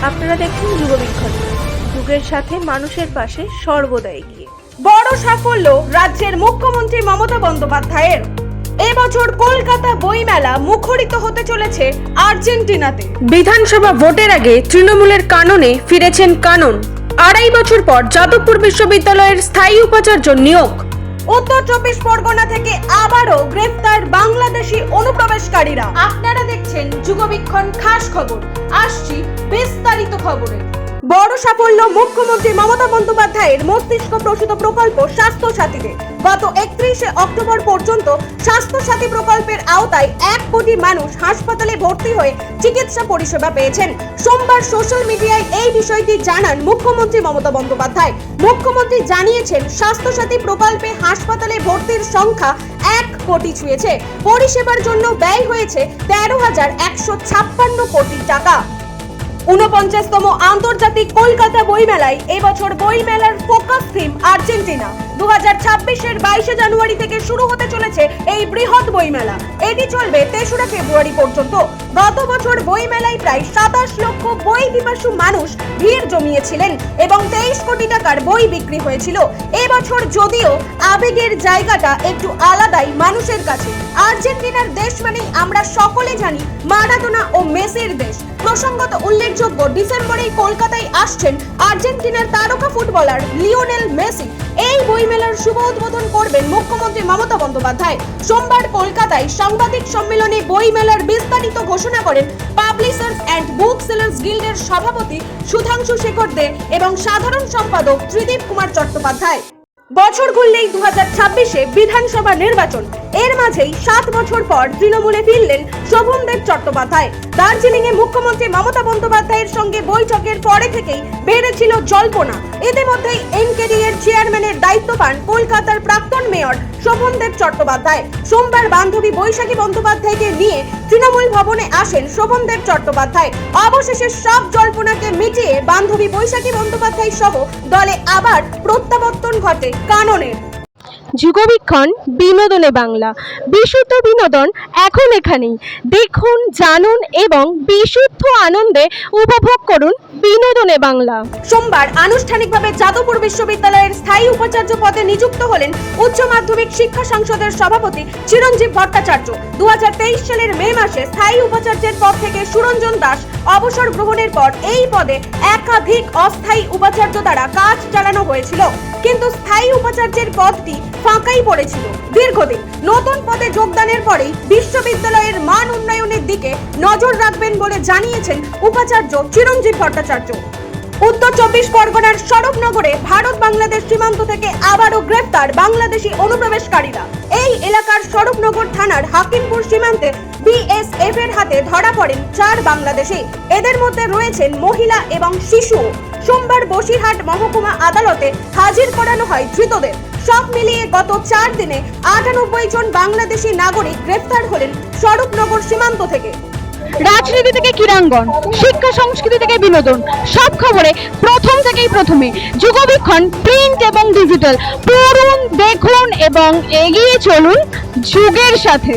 আপনারা দেখছেন যুগবীক্ষণ, যুগের সাথে মানুষের পাশে সর্বদা এগিয়ে। বড় সাফল্য রাজ্যের মুখ্যমন্ত্রী মমতা বন্দ্যোপাধ্যায়ের। এবছর কলকাতা বইমেলা মুখরিত হতে চলেছে আর্জেন্টিনাতে। বিধানসভা ভোটের আগে তৃণমূলের কাননে ফিরেছেন কানন। 2.5 বছর পর যাদবপুর বিশ্ববিদ্যালয়ের স্থায়ী উপাচার্য নিয়োগ। উত্তর 24 পরগনা থেকে আবারও গ্রেফতার বাংলাদেশি অনুপ্রবেশকারীরা। আপনারা দেখছেন যুগবীক্ষণ খাস খবর। আসছি বিস্তারিত খবরে। বড় সাফল্য মুখ্যমন্ত্রী মমতা বন্দ্যোপাধ্যায়ের মস্তিষ্ক প্রসূত প্রকল্প স্বাস্থ্য সাথীতে। গত 31শে অক্টোবর পর্যন্ত স্বাস্থ্য সাথী প্রকল্পের আওতায় 1 কোটি মানুষ হাসপাতালে ভর্তি হয়ে চিকিৎসা পরিষেবা পেয়েছেন। সোমবার সোশ্যাল মিডিয়ায় এই বিষয়টি জানান মুখ্যমন্ত্রী মমতা বন্দ্যোপাধ্যায়। মুখ্যমন্ত্রী জানিয়েছেন, স্বাস্থ্য সাথী প্রকল্পে হাসপাতালে ভর্তির সংখ্যা 1 কোটি ছুঁয়েছে। পরিষেবার জন্য ব্যয় হয়েছে 13,156 কোটি টাকা। 49তম আন্তর্জাতিক কলকাতা বইমেলায় এবছর বইমেলার ফোকাস থিম আর্জেন্টিনা। 2026-এর 22শে জানুয়ারি থেকে শুরু হতে চলেছে এই বৃহৎ বইমেলা। এটি চলবে 3রা ফেব্রুয়ারি পর্যন্ত। গত বছর বইমেলায় প্রায় 27 লক্ষ বই পিপাসু মানুষ ভিড় জমিয়েছিলেন এবং 23 কোটি টাকার বই বিক্রি হয়েছিল। এবছর যদিও আবেগের জায়গাটা একটু আলাদাই মানুষের কাছে। আর্জেন্টিনার দেশ মানেই আমরা সকলে জানি মারাদোনা ও মেসির দেশ। প্রসঙ্গত উল্লেখযোগ্য, ডিসেম্বরেই কলকাতায় আসছেন আর্জেন্টিনার তারকা ফুটবলার লিওনেল মেসি। এই বইমেলার শুভ উদ্বোধন করবেন মুখ্যমন্ত্রী মমতা বন্দ্যোপাধ্যায়। সোমবার কলকাতায় সাংবাদিক সম্মেলনে বইমেলার বিস্তারিত ঘোষণা করেন পাবলিশার্স অ্যান্ড বুক সেলার্স গিল্ডের সভাপতি সুধাংশু শেখর দে এবং সাধারণ সম্পাদক ত্রিদীপ কুমার চট্টোপাধ্যায়। বছর ঘুরলেই 2026-এ বিধানসভা নির্বাচন। এর মাঝেই 7 বছর পর তৃণমূলে ফিরলেন শোভনদেব চট্টোপাধ্যায়। দার্জিলিংয়ে মুখ্যমন্ত্রী মমতা বন্দ্যোপাধ্যায়ের সঙ্গে বৈঠকের পরে থেকেই বেড়েছিল জল্পনা। ইতিমধ্যেই এনকেডি এর চেয়ারম্যানের দায়িত্ব পান কলকাতার প্রাক্তন মেয়র শোভনদেব চট্টোপাধ্যায়। সোমবার বান্ধবী বৈশাখী বন্দ্যোপাধ্যায়কে নিয়ে তৃণমূল ভবনে আসেন শোভনদেব চট্টোপাধ্যায়। অবশেষে সব জল্পনাকে মিটিয়ে বান্ধবী বৈশাখী বন্দ্যোপাধ্যায় সহ দলে আবার প্রত্যাবর্তন ঘটে কাননের। যুগবীক্ষণ বিনোদনে বাংলা, বিশুদ্ধ বিনোদন এখন এখানেই। দেখুন, জানুন এবং বিশুদ্ধ আনন্দে উপভোগ করুন বিনোদনে বাংলা। সোমবার আনুষ্ঠানিকভাবে যাদবপুর বিশ্ববিদ্যালয়ের স্থায়ী উপাচার্য পদে নিযুক্ত হলেন উচ্চ মাধ্যমিক শিক্ষা সংসদের সভাপতি চিরঞ্জীব ভট্টাচার্য। 2023 সালের মে মাসে স্থায়ী উপাচার্যের পদ থেকে সুরঞ্জন দাস অবসর গ্রহণের পর এই পদে একাধিক অস্থায়ী উপাচার্য দ্বারা কাজ চালানো হয়েছিল, কিন্তু স্থায়ী উপাচার্যের পদটি ফাঁকাই পড়েছিল দীর্ঘদিন। নতুন পদে যোগদানের পরেই বিশ্ববিদ্যালয়ের মান উন্নয়নের দিকে নজর রাখবেন বলে জানিয়েছেন উপাচার্য চিরঞ্জীব ভট্টাচার্য। উত্তর 24 পরগনার স্বরূপনগরে ভারত বাংলাদেশ সীমান্ত থেকে আবারও গ্রেফতার বাংলাদেশি অনুপ্রবেশকারীরা। এই এলাকার স্বরূপনগর থানার হাকিমপুর সীমান্তে বিএসএফ এর হাতে ধরা পড়েন 4 বাংলাদেশি। এদের মধ্যে রয়েছেন মহিলা এবং শিশু। সোমবার বসিরহাট মহকুমা আদালতে হাজির করানো হয় ধৃতদের। সব মিলিয়ে গত 4 দিনে 98 জন বাংলাদেশি নাগরিক গ্রেফতার হলেন স্বরূপনগর সীমান্ত থেকে। রাজনীতি থেকে ক্রীড়াঙ্গন, শিক্ষা সংস্কৃতি থেকে বিনোদন, সব খবরে প্রথম থেকেই প্রথমে যুগবীক্ষণ প্রিন্ট এবং ডিজিটাল। পড়ুন, দেখুন এবং এগিয়ে চলুন যুগের সাথে।